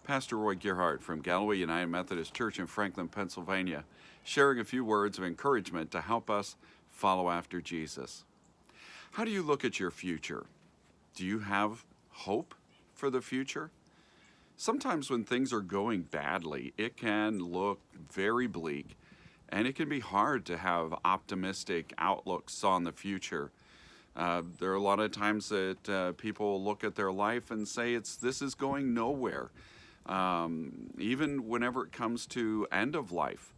Pastor Roy Gerhardt from Galloway United Methodist Church in Franklin, Pennsylvania, sharing a few words of encouragement to help us follow after Jesus. How do you look at your future? Do you have hope for the future? Sometimes when things are going badly, it can look very bleak, and it can be hard to have optimistic outlooks on the future. There are a lot of times that people look at their life and say this is going nowhere. Even whenever it comes to end of life,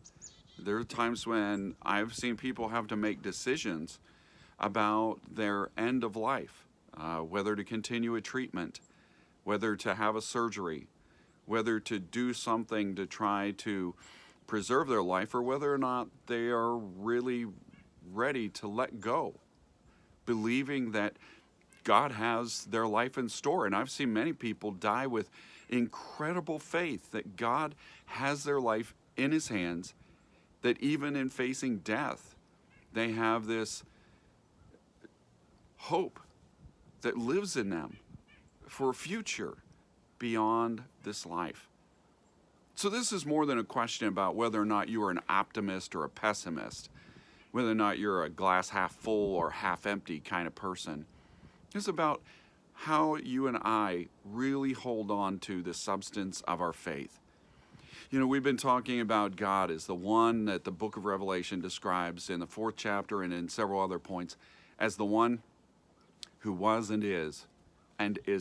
there are times when I've seen people have to make decisions about their end of life, whether to continue a treatment, whether to have a surgery, whether to do something to try to preserve their life, or whether or not they are really ready to let go, believing that God has their life in store. And I've seen many people die with incredible faith that God has their life in his hands, that even in facing death, they have this hope that lives in them for a future beyond this life. So this is more than a question about whether or not you are an optimist or a pessimist, whether or not you're a glass half full or half empty kind of person. It's about how you and I really hold on to the substance of our faith. You know, we've been talking about God as the one that the book of Revelation describes in the 4th chapter and in several other points as the one who was and is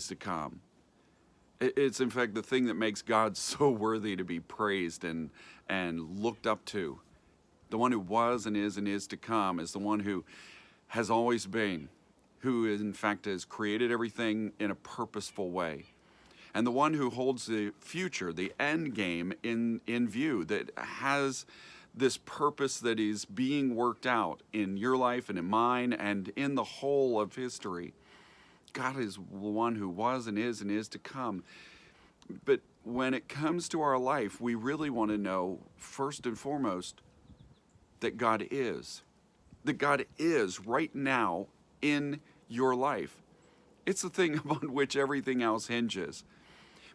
to come. It's in fact the thing that makes God so worthy to be praised and looked up to. The one who was and is to come is the one who has always been, who in fact has created everything in a purposeful way. And the one who holds the future, the end game in view, that has this purpose that is being worked out in your life and in mine and in the whole of history. God is the one who was and is to come. But when it comes to our life, we really want to know, first and foremost, that God is. That God is right now in your life. It's the thing upon which everything else hinges.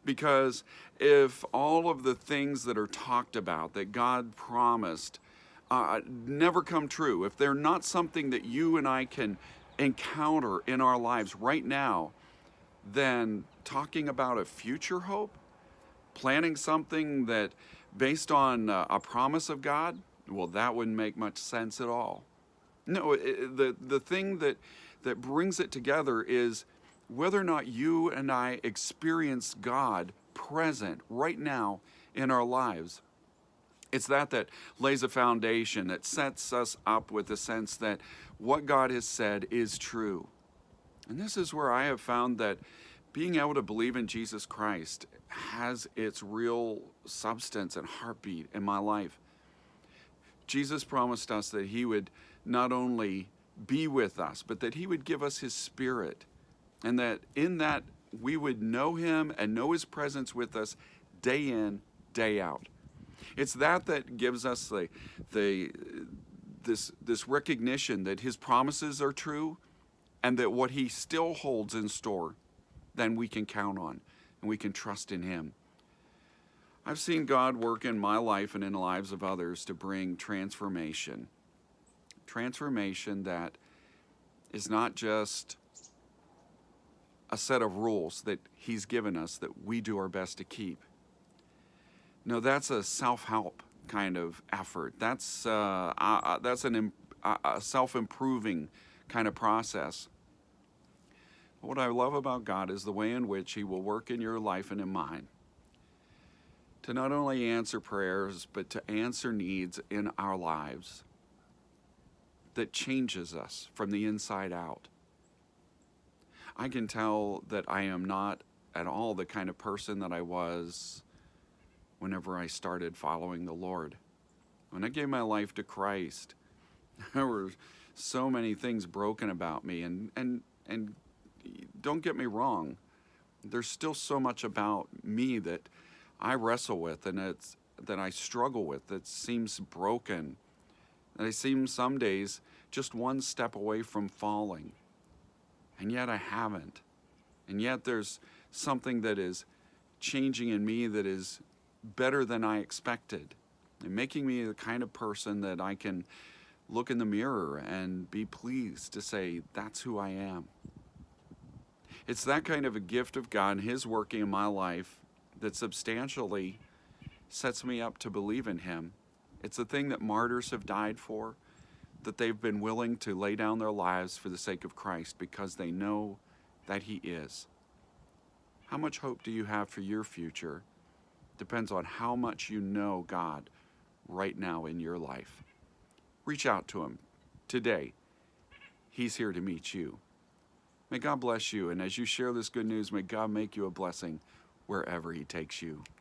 Because if all of the things that are talked about, that God promised, never come true, if they're not something that you and I can encounter in our lives right now, then talking about a future hope, planning something that based on a promise of God, well, that wouldn't make much sense at all. No, the thing that brings it together is whether or not you and I experience God present right now in our lives. It's that lays a foundation, that sets us up with the sense that what God has said is true. And this is where I have found that being able to believe in Jesus Christ has its real substance and heartbeat in my life. Jesus promised us that he would not only be with us, but that he would give us his Spirit, and that in that we would know him and know his presence with us day in, day out. It's that gives us this recognition that his promises are true, and that what he still holds in store, then we can count on and we can trust in him. I've seen God work in my life and in the lives of others to bring transformation. Transformation that is not just a set of rules that he's given us that we do our best to keep. No, that's a self-help kind of effort. That's a self-improving kind of process. What I love about God is the way in which he will work in your life and in mine to not only answer prayers, but to answer needs in our lives that changes us from the inside out. I can tell that I am not at all the kind of person that I was whenever I started following the Lord. When I gave my life to Christ, there were so many things broken about me, and don't get me wrong, there's still so much about me that I wrestle with and that I struggle with, that seems broken, that I seem some days just one step away from falling, and yet I haven't. And yet there's something that is changing in me that is better than I expected, and making me the kind of person that I can look in the mirror and be pleased to say, that's who I am. It's that kind of a gift of God and His working in my life that substantially sets me up to believe in Him. It's the thing that martyrs have died for, that they've been willing to lay down their lives for the sake of Christ because they know that He is. How much hope do you have for your future? Depends on how much you know God right now in your life. Reach out to Him today. He's here to meet you. May God bless you, and as you share this good news, may God make you a blessing wherever He takes you.